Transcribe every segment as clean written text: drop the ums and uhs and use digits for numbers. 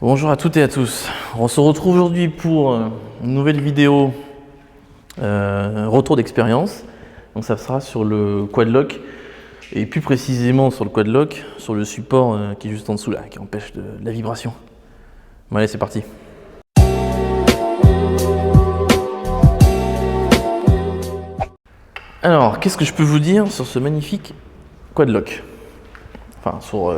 Bonjour à toutes et à tous. On se retrouve aujourd'hui pour une nouvelle vidéo retour d'expérience. Donc ça sera sur le Quadlock et plus précisément sur le Quadlock, sur le support qui est juste en dessous là, qui empêche de la vibration. Bon, allez, c'est parti. Alors, qu'est-ce que je peux vous dire sur ce magnifique Quadlock? Enfin, sur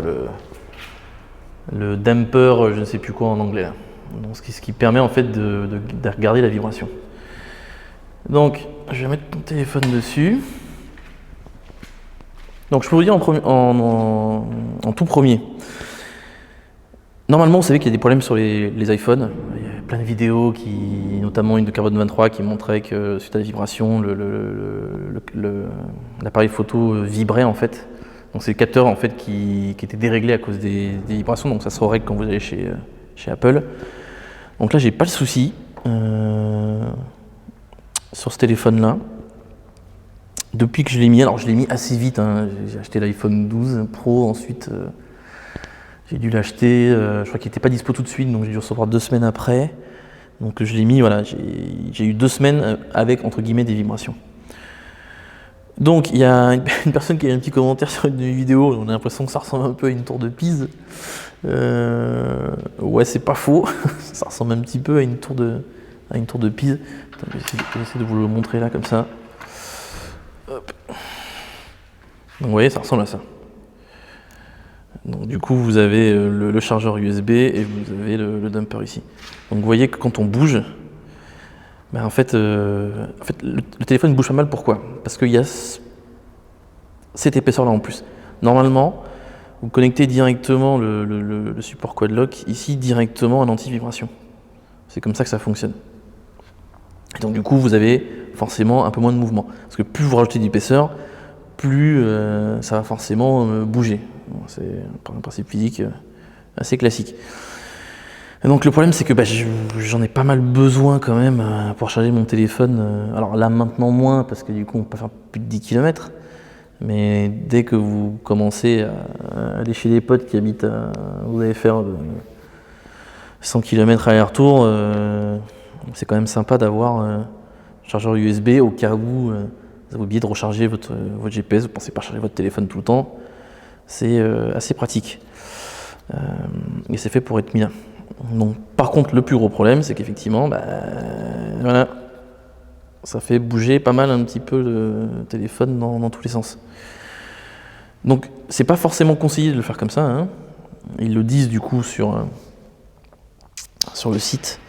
le damper, je ne sais plus quoi en anglais là. Donc, ce qui permet en fait de regarder la vibration. Donc, je vais mettre mon téléphone dessus. Donc, je peux vous dire en tout premier. Normalement, vous savez qu'il y a des problèmes sur les iPhones. Il y a plein de vidéos, notamment une de Carbone 23 qui montrait que suite à la vibration, l'appareil photo vibrait en fait. Donc c'est le capteur en fait qui était déréglé à cause des vibrations, donc ça se règle quand vous allez chez Apple. Donc là j'ai pas le souci sur ce téléphone là. Depuis que je l'ai mis, alors je l'ai mis assez vite, hein. J'ai acheté l'iPhone 12 Pro, ensuite j'ai dû l'acheter, je crois qu'il n'était pas dispo tout de suite, donc j'ai dû recevoir 2 semaines après. Donc je l'ai mis, voilà, j'ai eu 2 semaines avec entre guillemets des vibrations. Donc il y a une personne qui a un petit commentaire sur une vidéo, on a l'impression que ça ressemble un peu à une tour de Pise. Ouais, c'est pas faux, ça ressemble un petit peu à une tour de Pise. Attends, je vais essayer de vous le montrer là comme ça. Hop. Donc vous voyez, ça ressemble à ça. Donc du coup vous avez le chargeur USB et vous avez le dumper ici. Donc vous voyez que quand on bouge, ben en fait le téléphone bouge pas mal. Pourquoi? Parce qu'il y a cette épaisseur là en plus. Normalement, vous connectez directement le support Quadlock ici directement à l'anti-vibration. C'est comme ça que ça fonctionne. Et donc du coup vous avez forcément un peu moins de mouvement. Parce que plus vous rajoutez d'épaisseur, plus ça va forcément bouger. Bon, c'est un principe physique assez classique. Et donc le problème c'est que j'en ai pas mal besoin quand même pour charger mon téléphone. Alors là maintenant moins parce que du coup on peut faire plus de 10 km. Mais dès que vous commencez à aller chez des potes qui habitent vous allez faire 100 km aller-retour, c'est quand même sympa d'avoir un chargeur USB au cas où vous avez oublié de recharger votre GPS, vous ne pensez pas charger votre téléphone tout le temps. C'est assez pratique. Et c'est fait pour être mis là. Donc, par contre, le plus gros problème, c'est qu'effectivement, voilà, ça fait bouger pas mal un petit peu le téléphone dans tous les sens. Donc, c'est pas forcément conseillé de le faire comme ça, hein. Ils le disent du coup sur le site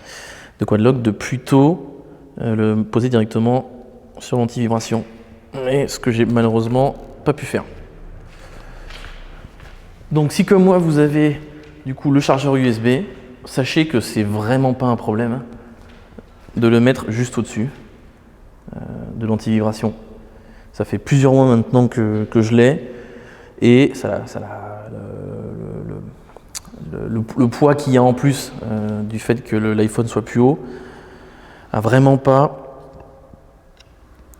de Quadlock de plutôt le poser directement sur l'anti-vibration. Mais ce que j'ai malheureusement pas pu faire. Donc si comme moi vous avez du coup le chargeur USB, sachez que c'est vraiment pas un problème de le mettre juste au-dessus de l'anti-vibration. Ça fait plusieurs mois maintenant que je l'ai et le poids qu'il y a en plus du fait que l'iPhone soit plus haut a vraiment pas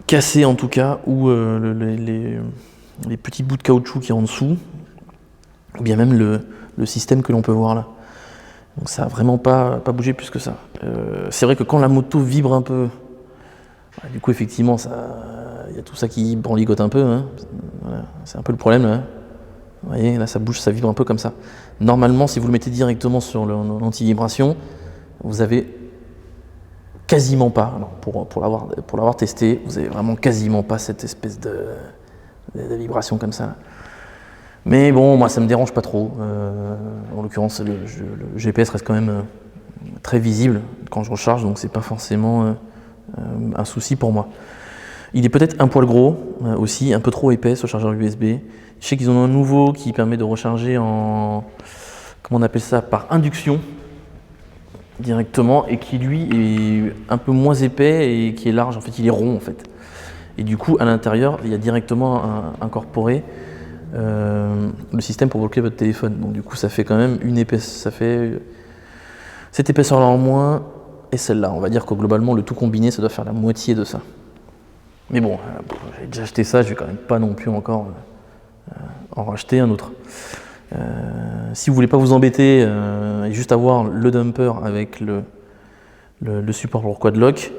cassé en tout cas ou les petits bouts de caoutchouc qui est en dessous, ou bien même le système que l'on peut voir là. Donc ça a vraiment pas bougé plus que ça. C'est vrai que quand la moto vibre un peu, du coup effectivement il y a tout ça qui branligote un peu, hein. Voilà, c'est un peu le problème là. Vous voyez, là ça bouge, ça vibre un peu comme ça. Normalement, si vous le mettez directement sur l'anti-vibration, vous avez quasiment pas, alors pour l'avoir testé, vous avez vraiment quasiment pas cette espèce de vibration comme ça. Mais bon, moi ça me dérange pas trop. En l'occurrence, le GPS reste quand même très visible quand je recharge, donc c'est pas forcément un souci pour moi. Il est peut-être un poil gros aussi, un peu trop épais ce chargeur USB. Je sais qu'ils ont un nouveau qui permet de recharger en, comment on appelle ça, par induction directement et qui lui est un peu moins épais et qui est large. En fait, il est rond en fait. Et du coup, à l'intérieur, il y a directement incorporé le système pour bloquer votre téléphone. Donc du coup, ça fait quand même une épaisse, ça fait cette épaisseur-là en moins et celle-là. On va dire que globalement, le tout combiné, ça doit faire la moitié de ça. Mais bon, j'ai déjà acheté ça, je vais quand même pas non plus encore en racheter un autre. Si vous voulez pas vous embêter et juste avoir le dumper avec le support pour quad lock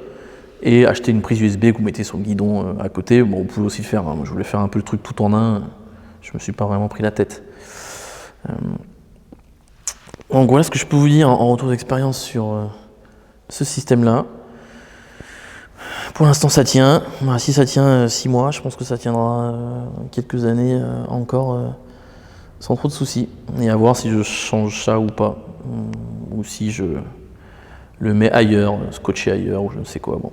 et acheter une prise USB que vous mettez sur le guidon à côté, bon, vous pouvez aussi le faire. Hein. Moi, je voulais faire un peu le truc tout en un, je me suis pas vraiment pris la tête. Donc voilà ce que je peux vous dire en retour d'expérience sur ce système-là. Pour l'instant ça tient. Si ça tient 6 mois, je pense que ça tiendra quelques années encore sans trop de soucis. Et à voir si je change ça ou pas. Ou si je le mets ailleurs, scotché ailleurs ou je ne sais quoi. Bon.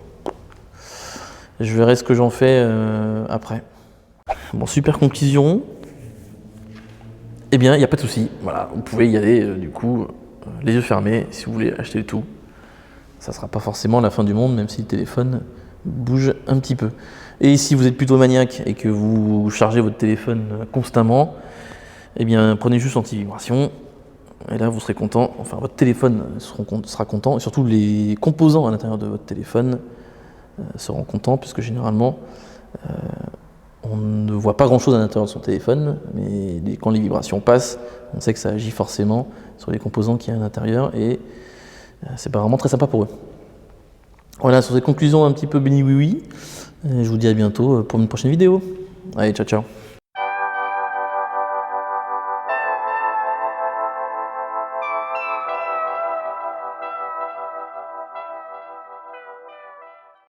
Je verrai ce que j'en fais après. Bon, super conclusion. Eh bien, il n'y a pas de souci. Voilà, vous pouvez y aller du coup, les yeux fermés, si vous voulez acheter le tout. Ça ne sera pas forcément la fin du monde, même si le téléphone bouge un petit peu. Et si vous êtes plutôt maniaque et que vous chargez votre téléphone constamment, eh bien, prenez juste anti-vibration. Et là, vous serez content. Enfin, votre téléphone sera content. Et surtout, les composants à l'intérieur de votre téléphone seront contents, puisque généralement, on ne voit pas grand-chose à l'intérieur de son téléphone, mais quand les vibrations passent, on sait que ça agit forcément sur les composants qu'il y a à l'intérieur, et c'est pas vraiment très sympa pour eux. Voilà, sur ces conclusions un petit peu béni oui-oui, je vous dis à bientôt pour une prochaine vidéo. Allez, ciao ciao.